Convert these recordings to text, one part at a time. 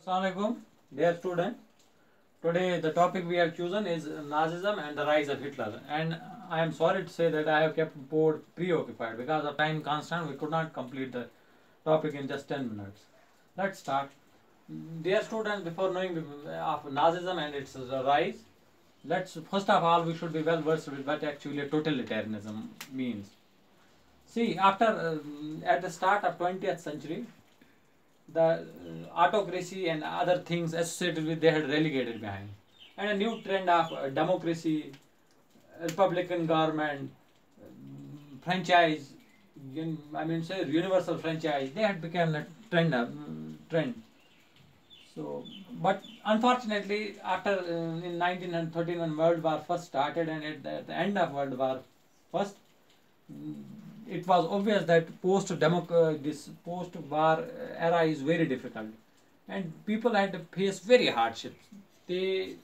Assalamualaikum, dear student. Today the topic we have chosen is Nazism and the rise of Hitler. And I am sorry to say that I have kept board preoccupied because of time constraint. We could not complete the topic in just 10 minutes. Let's start. Dear students, before knowing of Nazism and its rise, let's first of all we should be well versed with what actually totalitarianism means. See, after at the start of 20th century, the autocracy and other things associated with they had relegated behind, and a new trend of democracy, republican government, franchise, say universal franchise, they had become a trend. So, but unfortunately, after in 1913 when World War First started, and at the end of World War First, it was obvious that this post-war era is very difficult, and people had to face very hardships. They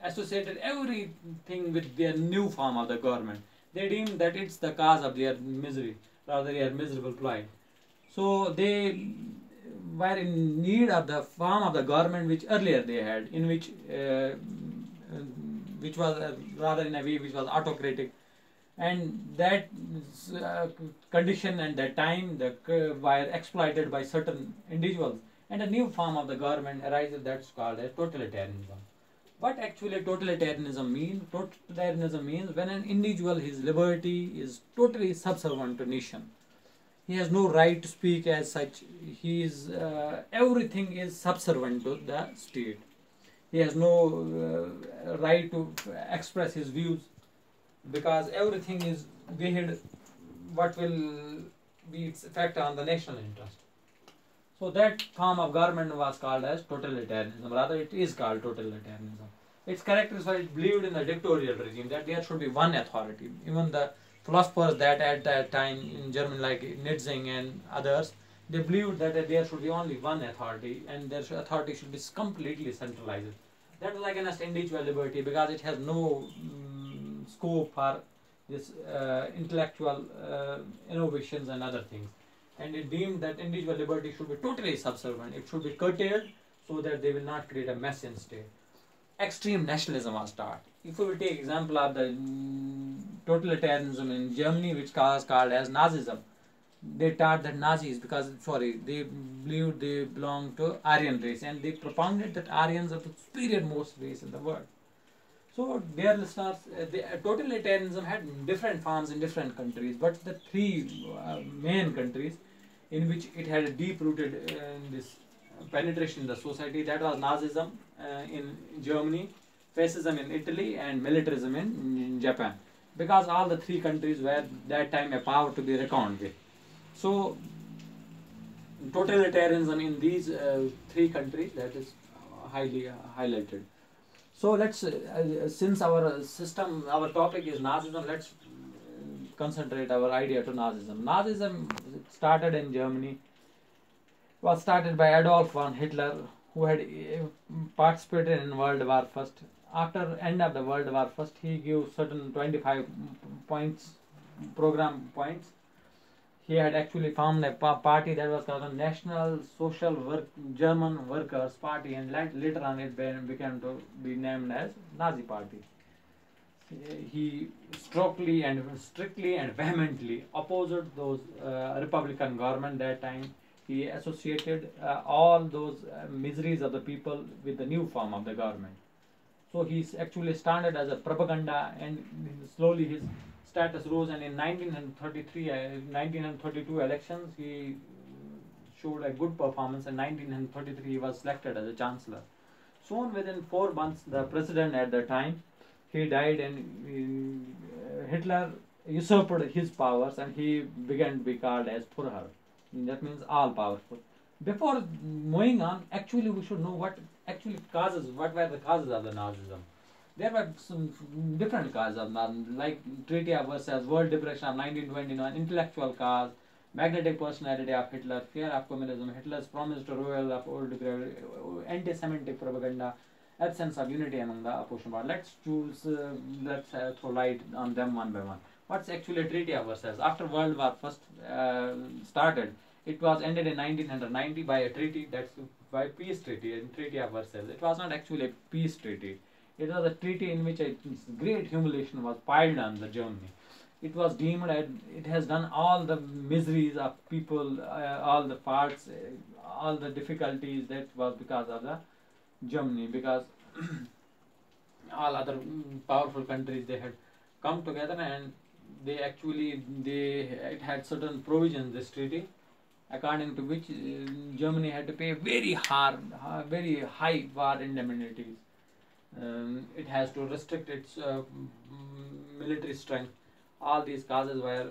associated everything with their new form of the government. They deemed that it's the cause of their misery, rather their miserable plight. So they were in need of the form of the government which earlier they had, in which was rather in a way which was autocratic, and that condition and that time were exploited by certain individuals, and a new form of the government arises that's called as totalitarianism. What actually totalitarianism means? Totalitarianism means when an individual, his liberty is totally subservient to nation. He has no right to speak as such. He is everything is subservient to the state. He has no right to express his views, because everything is weighed what will be its effect on the national interest. So that form of government was called as totalitarianism. Rather, it is called totalitarianism. Its characteristic, it believed in the dictatorial regime, that there should be one authority. Even the philosophers that at that time in Germany, like Nietzsche and others, they believed that there should be only one authority, and their authority should be completely centralized. That was against individual liberty, because it has no scope for this intellectual innovations and other things, and it deemed that individual liberty should be totally subservient. It should be curtailed so that they will not create a mess in state. Extreme nationalism was started. If we will take example of the totalitarianism in Germany, which was called as Nazism, they taught that Nazis, they believed they belonged to Aryan race, and they propounded that Aryans are the superior most race in the world. So, dear listeners, totalitarianism had different forms in different countries, but the three main countries in which it had a deep-rooted in this penetration in the society, that was Nazism in Germany, fascism in Italy, and militarism in Japan, because all the three countries were that time a power to be reckoned with. So, totalitarianism in these three countries, that is highly highlighted. So let's, since our system, our topic is Nazism, let's concentrate our idea to Nazism. Nazism started in Germany, was started by Adolf von Hitler, who had participated in World War First. After end of the World War First, he gave certain 25 points, program points. He had actually formed a party that was called the National Social German Workers Party, and later on it became to be named as Nazi Party. He strictly and vehemently opposed those Republican government that time. He associated all those miseries of the people with the new form of the government. So he actually started as a propaganda, and slowly his status rose, and in 1932 elections he showed a good performance. In 1933 he was selected as a chancellor. Soon within 4 months, the president at the time, he died, and Hitler usurped his powers, and he began to be called as Führer. That means all powerful. Before moving on, actually we should know what were the causes of the Nazism. There were some different causes of Nazism, like Treaty of Versailles, World Depression of 1929, intellectual cause, magnetic personality of Hitler, fear of communism, Hitler's promise to royal of old decree, anti-Semitic propaganda, absence of unity among the opposition party. Let's throw light on them one by one. What's actually a Treaty of Versailles? After World War First started, it was ended in 1990 by a treaty that's by peace treaty and Treaty of Versailles. It was not actually a peace treaty. It was a treaty in which a great humiliation was piled on the Germany. It was deemed that it has done all the miseries of people, all the parts, all the difficulties. That was because of the Germany, because all other powerful countries, they had come together, and they it had certain provisions, this treaty, according to which Germany had to pay very high war indemnities. It has to restrict its military strength. All these causes were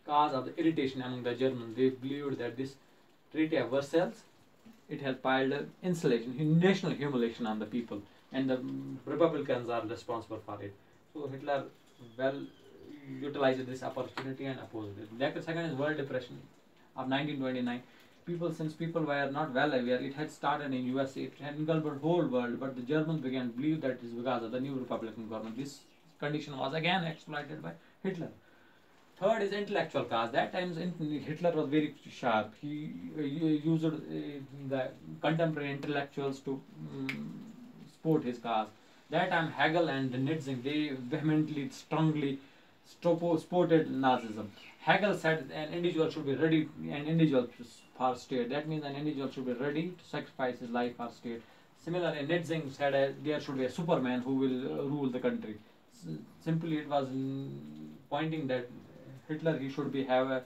cause of the irritation among the Germans. They believed that this Treaty of Versailles, it has piled national humiliation on the people, and the Republicans are responsible for it. So Hitler well utilized this opportunity and opposed it. The second is World Depression of 1929. Since people were not well aware, it had started in USA, it had engulfed the whole world, but the Germans began to believe that it is because of the new Republican government. This condition was again exploited by Hitler. Third is intellectual cause. That time Hitler was very sharp. He used the contemporary intellectuals to support his cause. That time Hegel and Nazism, they vehemently, strongly supported Nazism. Hegel said an individual should be ready, an individual for state. That means an individual should be ready to sacrifice his life for state. Similarly, Nazism said there should be a Superman who will rule the country. Simply, it was pointing that Hitler, he should be fountainhead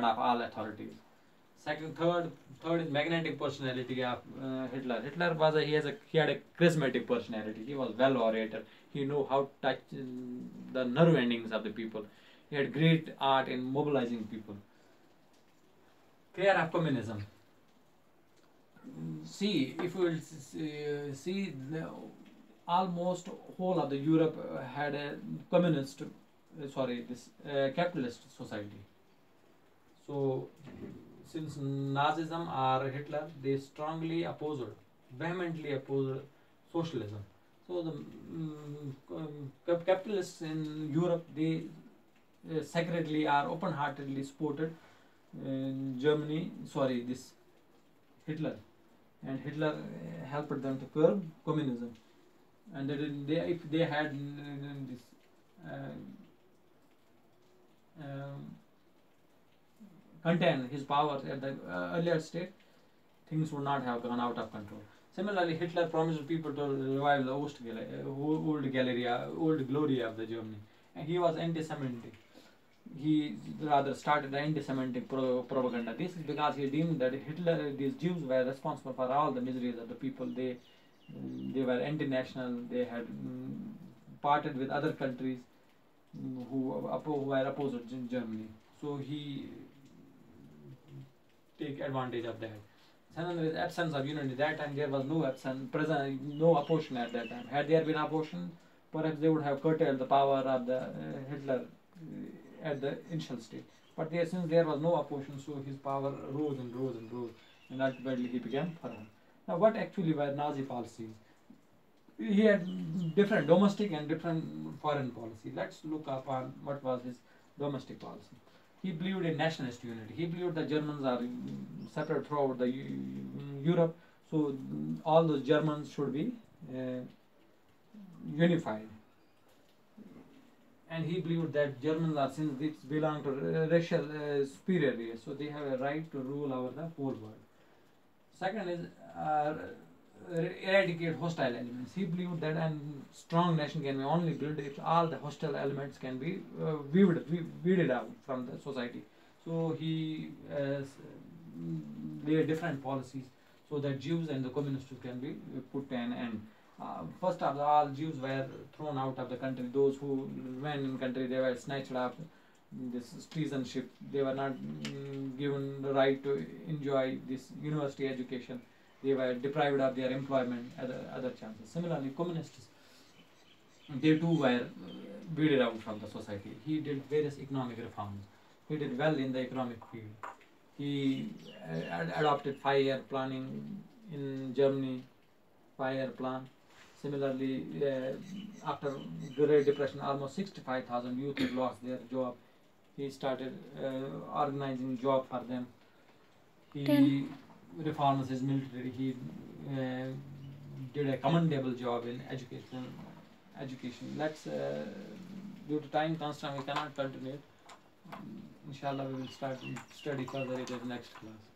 of all authorities. Third is magnetic personality of Hitler. Hitler he had a charismatic personality. He was well orated. He knew how to touch the nerve endings of the people. He had great art in mobilizing people. Fear of communism. See, if you will see, almost whole of the Europe had a capitalist society. So, since Nazism or Hitler, they strongly vehemently opposed socialism. So the capitalists in Europe, they secretly or open-heartedly supported Hitler, and Hitler helped them to curb communism. And if they had this contain his powers at the earlier state, things would not have gone out of control. Similarly, Hitler promised people to revive the old glory of the Germany, and he was anti-Semitic. He rather started anti-Semitic propaganda. This is because he deemed that these Jews were responsible for all the miseries of the people. They were anti-national. They had parted with other countries who were opposed to Germany. So he take advantage of that. Another is absence of unity. That time there was no opposition at that time. Had there been opposition, perhaps they would have curtailed the power of the Hitler at the initial stage. But since there was no opposition, so his power rose and rose and rose, and ultimately he became foreign. Now, what actually were Nazi policies? He had different domestic and different foreign policy. Let's look upon what was his domestic policy. He believed in nationalist unity. He believed the Germans are separate throughout the Europe, so all those Germans should be unified. And he believed that Germans are, since they belong to racial superiority, so they have a right to rule over the whole world. Second is eradicate hostile elements. He believed that a strong nation can be only built if all the hostile elements can be weeded out from the society. So he laid different policies so that Jews and the communists can be put an end. First of all, Jews were thrown out of the country. Those who went in country, they were snatched up. This citizenship, they were not given the right to enjoy this university education. They were deprived of their employment, other chances. Similarly, communists, they too were weeded out from the society. He did various economic reforms. He did well in the economic field. He adopted 5-year planning in Germany, 5-year plan. Similarly, after the Great Depression, almost 65,000 youth had lost their job. He started organizing job for them. He Then reforms his military. He did a commendable job in education. Let's due to time constraint we cannot continue. Inshallah, we will study further it in next class.